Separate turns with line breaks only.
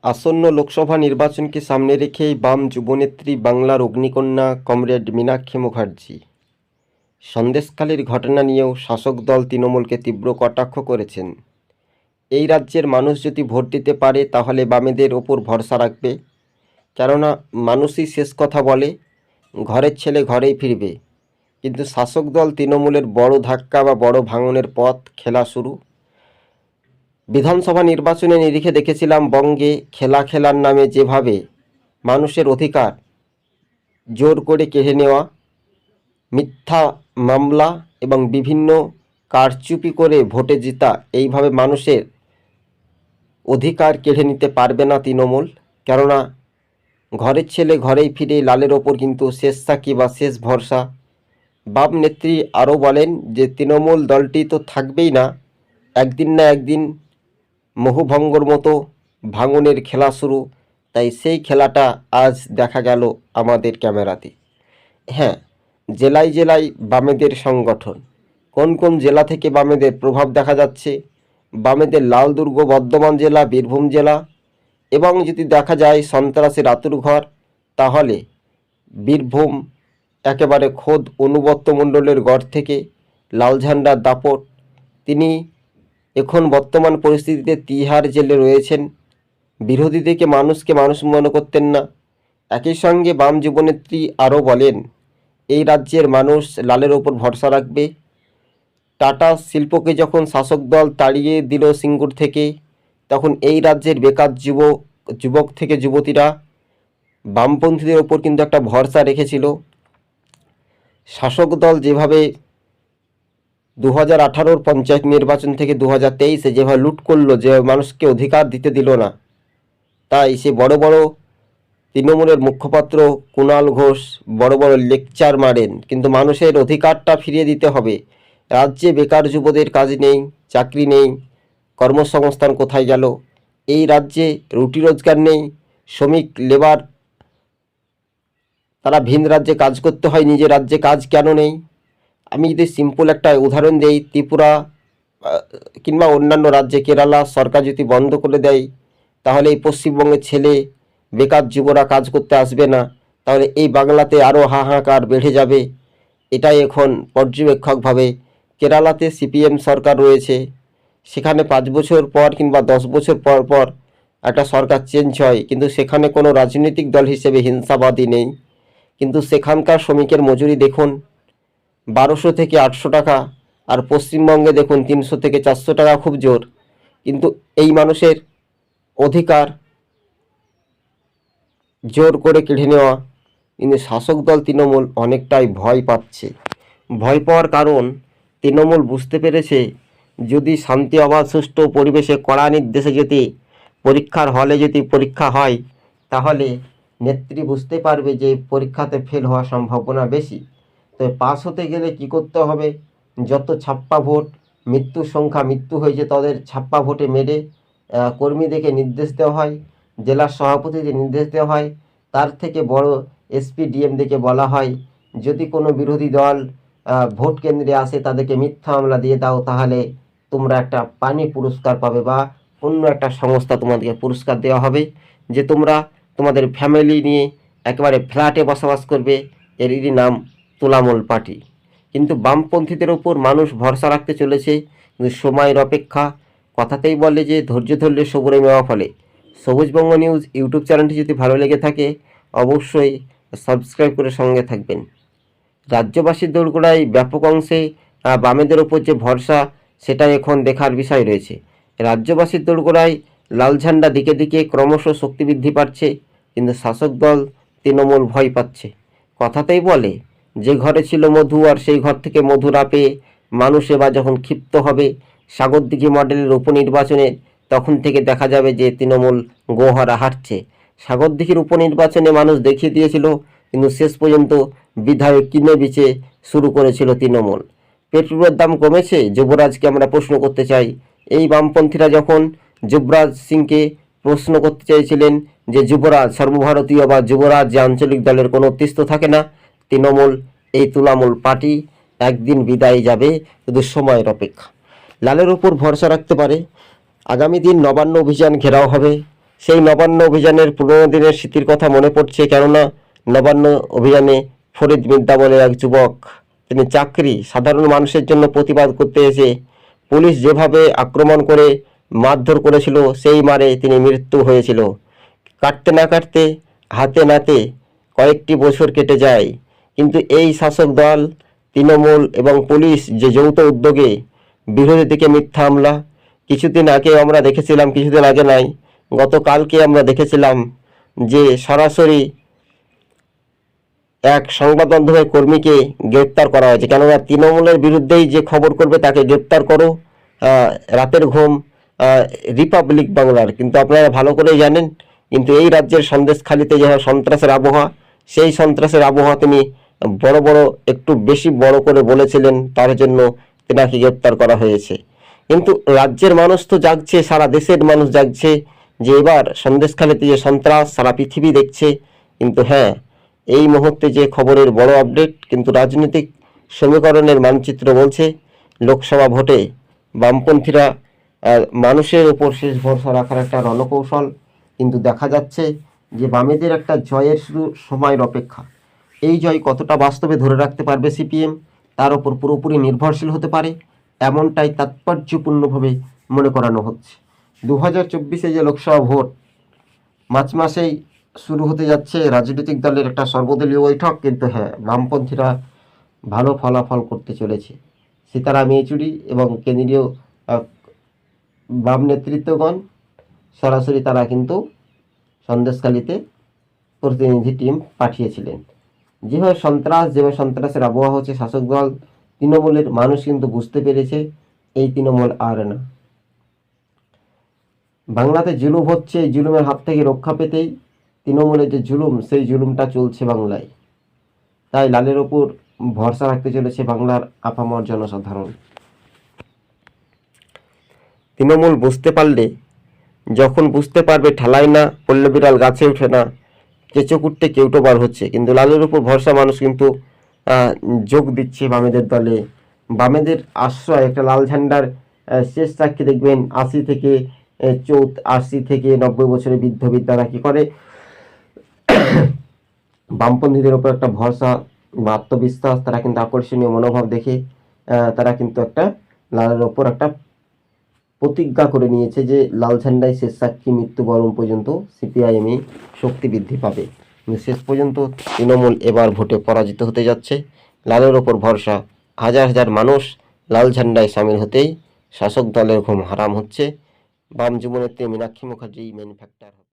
আসন্ন লোকসভা নির্বাচনকে সামনে রেখেই বাম যুবনেত্রী বাংলার অগ্নিকন্যা কমরেড মীনাক্ষী মুখার্জি সন্দেশখালির ঘটনা নিয়েও শাসক দল তৃণমূলকে তীব্র কটাক্ষ করেছেন। এই রাজ্যের মানুষ যদি ভোট দিতে পারে তাহলে বামেদের ওপর ভরসা রাখবে, কেননা মানুষই শেষ কথা বলে, ঘরের ছেলে ঘরেই ফিরবে। কিন্তু শাসক দল তৃণমূলের বড় ধাক্কা বা বড় ভাঙনের পথ খেলা শুরু। বিধানসভা নির্বাচনের নিরিখে দেখেছিলাম বঙ্গে খেলার নামে যেভাবে মানুষের অধিকার জোর করে কেড়ে নেওয়া, মিথ্যা মামলা এবং বিভিন্ন কারচুপি করে ভোটে জিতা, এইভাবে মানুষের অধিকার কেড়ে নিতে পারবে না তৃণমূল। কেননা ঘরের ছেলে ঘরেই ফিরে লালের ওপর কিন্তু শেষ সাক্ষী বা শেষ ভরসা। বাম নেত্রী আরও বলেন যে তৃণমূল দলটি তো থাকবেই না, একদিন না একদিন মোহভঙ্গর মতো ভাঙনের খেলা শুরু। তাই সেই খেলাটা আজ দেখা গেল আমাদের ক্যামেরাতে। হ্যাঁ, জেলায় জেলায় বামেদের সংগঠন, কোন কোন জেলা থেকে বামেদের প্রভাব দেখা যাচ্ছে। বামেদের লালদুর্গ বর্ধমান জেলা, বীরভূম জেলা, এবং যদি দেখা যায় সন্ত্রাসের আঁতুড়ঘর, তাহলে বীরভূম একেবারে খোদ অনুব্রত মণ্ডলের গড় থেকে লাল ঝান্ডার দাপট। তিনি এখন বর্তমান পরিস্থিতিতে তিহার জেলে রয়েছেন। বিরোধী থেকে মানুষকে মানুষ মনে করতেন না। একই সঙ্গে বাম যুবনেত্রী আরও বলেন এই রাজ্যের মানুষ লালের ওপর ভরসা রাখবে। টাটা শিল্পকে যখন শাসক দল তাড়িয়ে দিল সিঙ্গুর থেকে, তখন এই রাজ্যের বেকার যুবক থেকে যুবতীরা বামপন্থীদের ওপর কিন্তু একটা ভরসা রেখেছিল। শাসক দল যেভাবে 2018 পঞ্চায়েত নির্বাচন থেকে 2023 যেভাবে লুট করলো, যে মানুষকে অধিকার দিতে দিল না, তাই সে বড় বড় তৃণমূলের মুখপাত্র কুণাল ঘোষ বড় বড় লেকচার মারেন, কিন্তু মানুষের অধিকারটা ফিরিয়ে দিতে হবে। রাজ্যে বেকার যুবদের কাজ নেই, চাকরি নেই, কর্মসংস্থান কোথায় গেল? এই রাজ্যে রুটি রোজগার নেই, শ্রমিক লেবার তারা ভিন রাজ্যে কাজ করতে হয়, নিজের রাজ্যে কাজ কেন নেই? আমি যদি সিম্পল একটা উদাহরণ দেই, ত্রিপুরা কিংবা অন্যান্য রাজ্যে কেরালা সরকার যদি বন্ধ করে দেয়, তাহলে এই পশ্চিমবঙ্গের ছেলে বেকার যুবরা কাজ করতে আসবে না, তাহলে এই বাংলাতে আরও হাহাকার বেড়ে যাবে। এটাই এখন পর্যবেক্ষকভাবে কেরালাতে সিপিএম সরকার রয়েছে, সেখানে 5 বছর পর কিংবা 10 বছর পর পর একটা সরকার চেঞ্জ হয়, কিন্তু সেখানে কোনো রাজনৈতিক দল হিসেবে হিংসাবাদী নেই। কিন্তু সেখানকার শ্রমিকের মজুরি দেখুন 1200 থেকে 800 টাকা, আর পশ্চিমবঙ্গে দেখুন 300 থেকে 400 টাকা, খুব জোর। কিন্তু এই মানুষের অধিকার জোর করে কেড়ে নেওয়া, কিন্তু শাসক দল তৃণমূল অনেকটাই ভয় পাচ্ছে। ভয় পাওয়ার কারণ, তৃণমূল বুঝতে পেরেছে যদি শান্তি অবাধ সুষ্ঠু পরিবেশে কড়া নির্দেশে যদি পরীক্ষার হলে যদি পরীক্ষা হয়, তাহলে নেত্রী বুঝতে পারবে যে পরীক্ষাতে ফেল হওয়ার সম্ভাবনা বেশি। তো পাস হতে গেলে কি করতে হবে? যত ছাপ্পা ভোট, মৃত্যুর সংখ্যা মৃত্যু হয়েছে তাদের ছাপ্পা ভোটে মেরে কর্মীদেরকে নির্দেশ দেওয়া হয়, জেলার সভাপতিদের নির্দেশ দেওয়া হয়, তার থেকে বড় এসপি ডিএমদেরকে বলা হয় যদি কোনো বিরোধী দল ভোট কেন্দ্রে আসে তাদেরকে মিথ্যা মামলা দিয়ে দাও, তাহলে তোমরা একটা পানি পুরস্কার পাবে বা অন্য একটা সংস্থা তোমাদেরকে পুরস্কার দেওয়া হবে, যে তোমরা তোমাদের ফ্যামিলি নিয়ে একেবারে ফ্ল্যাটে বসবাস করবে। এরই নাম তোলামূল পার্টি। কিন্তু বামপন্থীদের ওপর মানুষ ভরসা রাখতে চলেছে, কিন্তু সময়ের অপেক্ষা। কথাতেই বলে যে ধৈর্য ধরলে সবুরে মেওয়া ফলে। সবুজবঙ্গ নিউজ ইউটিউব চ্যানেলটি যদি ভালো লেগে থাকে অবশ্যই সাবস্ক্রাইব করে সঙ্গে থাকবেন। রাজ্যবাসীর দোরগোড়ায় ব্যাপক অংশে বামেদের ওপর যে ভরসা, সেটা এখন দেখার বিষয় রয়েছে। রাজ্যবাসীর দোরগোড়ায় লাল ঝান্ডা দিকে দিকে ক্রমশ শক্তি বৃদ্ধি পাচ্ছে, কিন্তু শাসক দল তৃণমূল ভয় পাচ্ছে। কথাতেই বলে যে ঘরে ছিল মধু আর সেই ঘর থেকে মধু না পেয়ে মানুষ এবার যখন ক্ষিপ্ত হবে সাগরদিঘি মডেলের উপনির্বাচনে, তখন থেকে দেখা যাবে যে তৃণমূল গোহারা হারছে। সাগরদিঘির উপনির্বাচনে মানুষ দেখিয়ে দিয়েছিল, কিন্তু শেষ পর্যন্ত বিধায়ক কিনে বিচে শুরু করেছিল তৃণমূল। পেট্রোলের দাম কমেছে, যুবরাজকে আমরা প্রশ্ন করতে চাই। এই বামপন্থীরা যখন যুবরাজ সিংকে প্রশ্ন করতে চেয়েছিলেন যে যুবরাজ সর্বভারতীয় বা যুবরাজ যে আঞ্চলিক দলের কোনো অস্তিত্ব থাকে না, তৃণমূল এই তুলামূল পার্টি একদিন বিদায় যাবে, শুধু সময়ের অপেক্ষা। লালের ওপর ভরসা রাখতে পারে। আগামী দিন নবান্ন অভিযান ঘেরাও হবে, সেই নবান্ন অভিযানের পুরোনো দিনের স্মৃতির কথা মনে পড়ছে, কেননা নবান্ন অভিযানে ফরিদ মির্জা বলে এক যুবক, তিনি সাধারণ মানুষের জন্য প্রতিবাদ করতে এসে পুলিশ যেভাবে আক্রমণ করে মারধর করেছিল, সেই মারে তিনি মৃত্যু হয়েছিল। কাটতে না কাটতে হাতে নাতে কয়েকটি বছর কেটে যায়, কিন্তু এই শাসক দল তৃণমূল এবং পুলিশ যে যৌথ উদ্যোগে বিরোধীর দিকে মিথ্যা হামলা, কিছুদিন আগে আমরা দেখেছিলাম, কিছুদিন আগে নাই, গতকালকে আমরা দেখেছিলাম যে সরাসরি এক সংবাদ মাধ্যমের কর্মীকে গ্রেপ্তার করা হয়েছে। কেননা তৃণমূলের বিরুদ্ধেই যে খবর করবে তাকে গ্রেপ্তার করো, রাতের ঘুম রিপাবলিক বাংলার। কিন্তু আপনারা ভালো করেই জানেন, কিন্তু এই রাজ্যের সন্দেশখালিতে যে সন্ত্রাসের আবহাওয়া, সেই সন্ত্রাসের আবহাওয়া তিনি একটু বেশি বড় করে বলেছিলেন, তার জন্য তেনাকে গ্রেপ্তার করা হয়েছে। কিন্তু রাজ্যের মানুষ তো জাগছে, সারা দেশের মানুষ জাগছে যে এবার সন্দেশখালিতে যে সন্ত্রাস সারা পৃথিবী দেখছে। কিন্তু হ্যাঁ, এই মুহূর্তে যে খবরের বড় আপডেট, কিন্তু রাজনৈতিক সমীকরণের মানচিত্র বলছে লোকসভা ভোটে বামপন্থীরা মানুষের উপর শেষ ভরসা রাখার একটা রণকৌশল। কিন্তু দেখা যাচ্ছে যে বামেদের একটা জয়ের শুধু সময়ের অপেক্ষা। এই জয় কতটা বাস্তবে ধরে রাখতে পারবে সিপিএম, তার ওপর পুরোপুরি নির্ভরশীল হতে পারে, এমনটাই তাৎপর্যপূর্ণভাবে মনে করানো হচ্ছে। 2024 যে লোকসভা ভোট, মার্চ মাসেই শুরু হতে যাচ্ছে রাজনৈতিক দলের একটা সর্বদলীয় বৈঠক। কিন্তু হ্যাঁ, বামপন্থীরা ভালো ফলাফল করতে চলেছে। সীতারাম ইয়েচুরি এবং কেন্দ্রীয় বাম নেতৃত্বগণ সরাসরি তারা কিন্তু সন্দেশখালিতে প্রতিনিধি টিম পাঠিয়েছিলেন। যেভাবে সন্ত্রাসের আবহাওয়া হচ্ছে, শাসক দল তৃণমূলের মানুষ কিন্তু বুঝতে পেরেছে এই তৃণমূল আর না। বাংলাতে জুলুম হচ্ছে, এই জুলুমের হাত থেকে রক্ষা পেতেই তৃণমূলের যে জুলুম, সেই জুলুমটা চলছে বাংলায়। তাই লালের ওপর ভরসা রাখতে চলেছে বাংলার আপামর জনসাধারণ। তৃণমূল বুঝতে পারলে, যখন বুঝতে পারবে ঠেলায় না পড়লে বিড়াল গাছে ওঠে না, কেঁচো কুটতে কেউটো বার হচ্ছে, কিন্তু লালের উপর ভরসা মানুষ কিন্তু যোগ দিচ্ছে বামেদের দলে। বামেদের আশ্রয় একটা লাল ঝান্ডার শেষ সাক্ষী দেখবেন 80 থেকে 90 বছরের বৃদ্ধ বৃদ্ধারা কি করে, বামপন্থীদের ওপর একটা ভরসা বা আত্মবিশ্বাস, তারা কিন্তু আকর্ষণীয় মনোভাব দেখে তারা কিন্তু একটা লালের ওপর একটা প্রতিজ্ঞা করে নিয়েছে যে লাল ঝান্ডায় শেষ সাক্ষী মৃত্যুবরণ পর্যন্ত সিপিআইএমই শক্তি বৃদ্ধি পাবে। কিন্তু শেষ পর্যন্ত তৃণমূল এবার ভোটে পরাজিত হতে যাচ্ছে। লালের ওপর ভরসা, হাজার হাজার মানুষ লাল ঝান্ডায় সামিল হতেই শাসক দলের ঘুম হারাম হচ্ছে। বাম যুবনেত্রী মীনাক্ষী মুখার্জি মেন ফ্যাক্টর।